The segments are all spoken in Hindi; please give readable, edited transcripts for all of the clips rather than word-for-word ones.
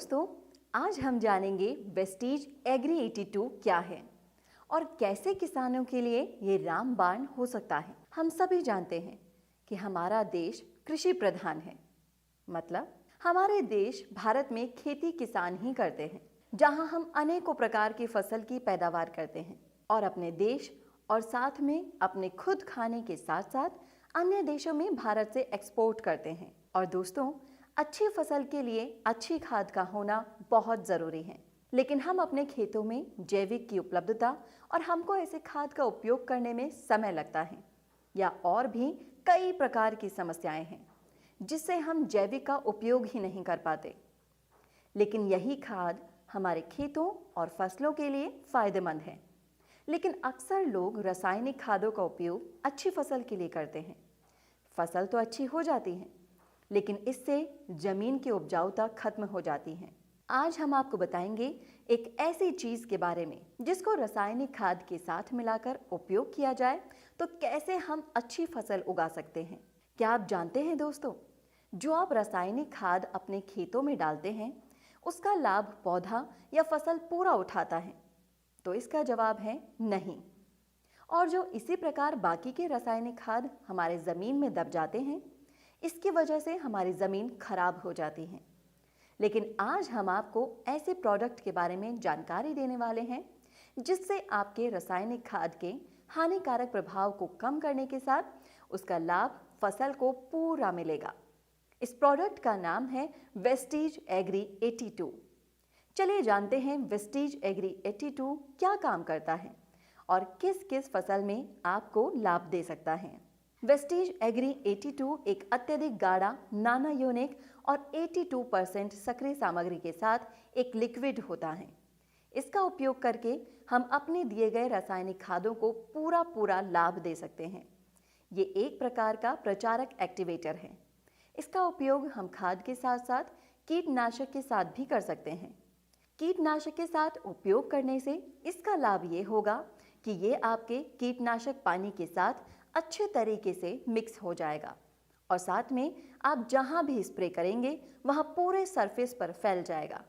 दोस्तों, आज हम जानेंगे वेस्टीज एग्री 82 क्या है और कैसे किसानों के लिए ये रामबाण हो सकता है। हम सभी जानते हैं कि हमारा देश कृषि प्रधान है। मतलब हमारे देश भारत में खेती किसान ही करते हैं, जहां हम अनेकों प्रकार की फसल की पैदावार करते हैं और अपने देश और साथ में अपने खुद खाने के साथ साथ अन्य देशों में भारत से एक्सपोर्ट करते हैं। और दोस्तों, अच्छी फसल के लिए अच्छी खाद का होना बहुत जरूरी है, लेकिन हम अपने खेतों में जैविक की उपलब्धता और हमको ऐसे खाद का उपयोग करने में समय लगता है या और भी कई प्रकार की समस्याएं हैं जिससे हम जैविक का उपयोग ही नहीं कर पाते। लेकिन यही खाद हमारे खेतों और फसलों के लिए फायदेमंद है। लेकिन अक्सर लोग रासायनिक खादों का उपयोग अच्छी फसल के लिए करते हैं। फसल तो अच्छी हो जाती है, लेकिन इससे जमीन की उपजाऊता खत्म हो जाती है। आज हम आपको बताएंगे एक ऐसी चीज के बारे में जिसको रासायनिक खाद के साथ मिलाकर उपयोग किया जाए तो कैसे हम अच्छी फसल उगा सकते हैं। क्या आप जानते हैं दोस्तों, जो आप रासायनिक खाद अपने खेतों में डालते हैं उसका लाभ पौधा या फसल पूरा उठाता है? तो इसका जवाब है नहीं। और जो इसी प्रकार बाकी के रासायनिक खाद हमारे जमीन में दब जाते हैं, इसकी वजह से हमारी ज़मीन खराब हो जाती है। लेकिन आज हम आपको ऐसे प्रोडक्ट के बारे में जानकारी देने वाले हैं जिससे आपके रासायनिक खाद के हानिकारक प्रभाव को कम करने के साथ उसका लाभ फसल को पूरा मिलेगा। इस प्रोडक्ट का नाम है वेस्टीज एग्री 82। चलिए जानते हैं वेस्टीज एग्री 82 क्या काम करता है और किस किस फसल में आपको लाभ दे सकता है। वेस्टीज एग्री 82 एक अत्यधिक गाढ़ा, नानायोनिक और 82% सक्रिय सामग्री के साथ एक लिक्विड होता है। इसका उपयोग करके हम अपने दिए गए रासायनिक खादों को पूरा लाभ दे सकते हैं। ये एक प्रकार का प्रचारक एक्टिवेटर है। इसका उपयोग हम खाद के साथ साथ कीटनाशक के साथ भी कर सकते हैं। कीटनाशक के साथ उपयोग करने से इसका लाभ ये होगा कि ये आपके कीटनाशक पानी के साथ अच्छे तरीके से मिक्स हो जाएगा और साथ में आप जहां भी स्प्रे करेंगे वहां पूरे सरफेस पर फैल जाएगा,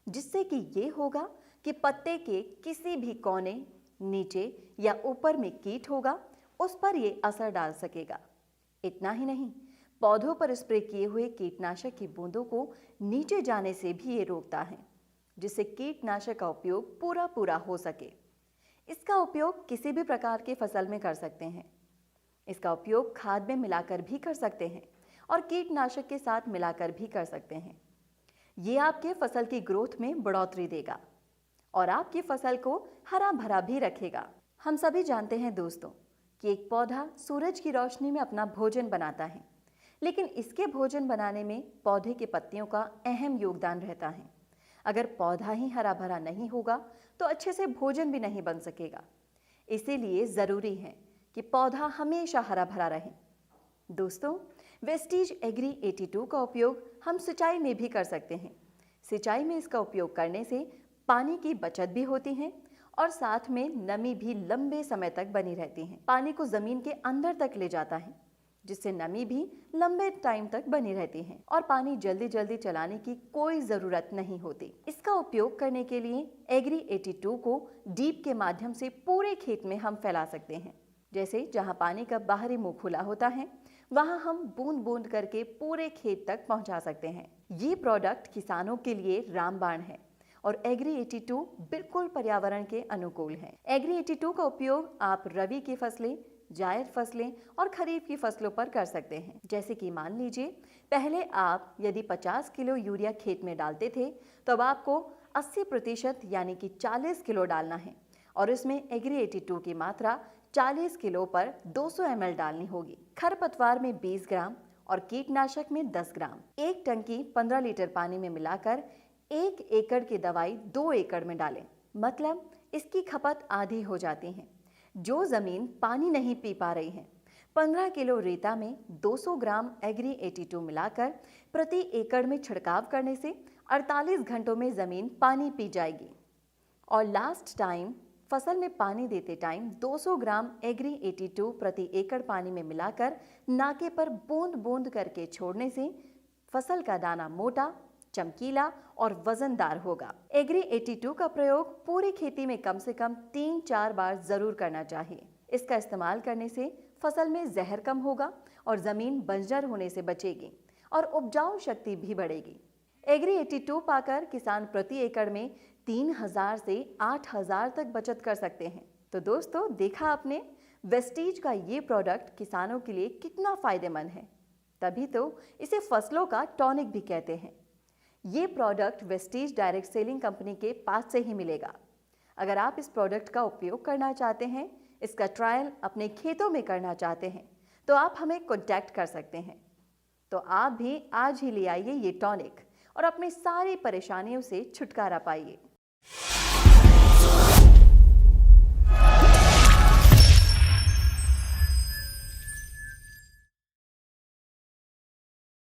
जिससे कि ये होगा कि पत्ते के किसी भी कोने, नीचे या ऊपर में कीट होगा उस पर ये असर डाल सकेगा। इतना ही नहीं, पौधों पर स्प्रे किए हुए कीटनाशक की बूंदों को नीचे जाने से भी ये रोकता है, जिससे कीटनाशक का उपयोग पूरा हो सके। इसका उपयोग किसी भी प्रकार की फसल में कर सकते हैं। इसका उपयोग खाद में मिलाकर भी कर सकते हैं और कीटनाशक के साथ मिलाकर भी कर सकते हैं। ये आपके फसल की ग्रोथ में बढ़ोतरी देगा और आपकी फसल को हरा भरा भी रखेगा। हम सभी जानते हैं दोस्तों कि एक पौधा सूरज की रोशनी में अपना भोजन बनाता है, लेकिन इसके भोजन बनाने में पौधे के पत्तियों का अहम योगदान रहता है। अगर पौधा ही हरा भरा नहीं होगा तो अच्छे से भोजन भी नहीं बन सकेगा। इसीलिए जरूरी है कि पौधा हमेशा हरा भरा रहे। दोस्तों, वेस्टीज एग्री 82 का उपयोग हम सिंचाई में भी कर सकते हैं। सिंचाई में इसका उपयोग करने से पानी की बचत भी होती है और साथ में नमी भी लंबे समय तक बनी रहती है। पानी को जमीन के अंदर तक ले जाता है, जिससे नमी भी लंबे टाइम तक बनी रहती है और पानी जल्दी चलाने की कोई जरूरत नहीं होती। इसका उपयोग करने के लिए एग्री 82 को डीप के माध्यम से पूरे खेत में हम फैला सकते हैं। जैसे जहां पानी का बाहरी मुंह खुला होता है, वहां हम बूंद बूंद करके पूरे खेत तक पहुंचा सकते हैं। ये प्रोडक्ट किसानों के लिए रामबाण है और एग्री 82 बिल्कुल पर्यावरण के अनुकूल है। एग्री 82 का उपयोग आप रबी की फसलें, जायद फसलें और खरीफ की फसलों पर कर सकते हैं। जैसे कि मान लीजिए, पहले आप यदि 50 किलो यूरिया खेत में डालते थे तो अब आपको 80% यानी कि 40 किलो डालना है और इसमें एग्री 82 की मात्रा 40 किलो पर 200 ml डालनी होगी। खरपतवार में 20 ग्राम और कीटनाशक में 10 ग्राम। एक टंकी 15 लीटर पानी में मिलाकर 1 एकड़ की दवाई 2 एकड़ में डालें। मतलब इसकी खपत आधी हो जाती है। जो जमीन पानी नहीं पी पा रही है, 15 किलो रेता में 200 ग्राम एग्री 82 मिलाकर प्रति एकड़ में छिड़काव करने से 48 घंटों में जमीन पानी पी जाएगी। और लास्ट टाइम फसल में पानी देते टाइम 200 ग्राम एग्री 82 प्रति एकड़ पानी में मिलाकर नाके पर बूंद बूंद करके छोड़ने से फसल का दाना मोटा, चमकीला और वजनदार होगा। एग्री 82 का प्रयोग पूरी खेती में कम से कम 3-4 बार जरूर करना चाहिए। इसका इस्तेमाल करने से फसल में जहर कम होगा और जमीन बंजर होने से बचेगी और उपजाऊ शक्ति भी बढ़ेगी। एग्री 82 पाकर किसान प्रति एकड़ में 3000 से 8000 तक बचत कर सकते हैं। तो दोस्तों, देखा आपने, वेस्टीज का ये प्रोडक्ट किसानों के लिए कितना फायदेमंद है। तभी तो इसे फसलों का टॉनिक भी कहते हैं। ये product Vestige direct selling company के पास से ही मिलेगा। अगर आप इस प्रोडक्ट का उपयोग करना चाहते हैं, इसका ट्रायल अपने खेतों में करना चाहते हैं, तो आप हमें कॉन्टैक्ट कर सकते हैं। तो आप भी आज ही ले आइए ये टॉनिक और अपनी सारी परेशानियों से छुटकारा पाइए।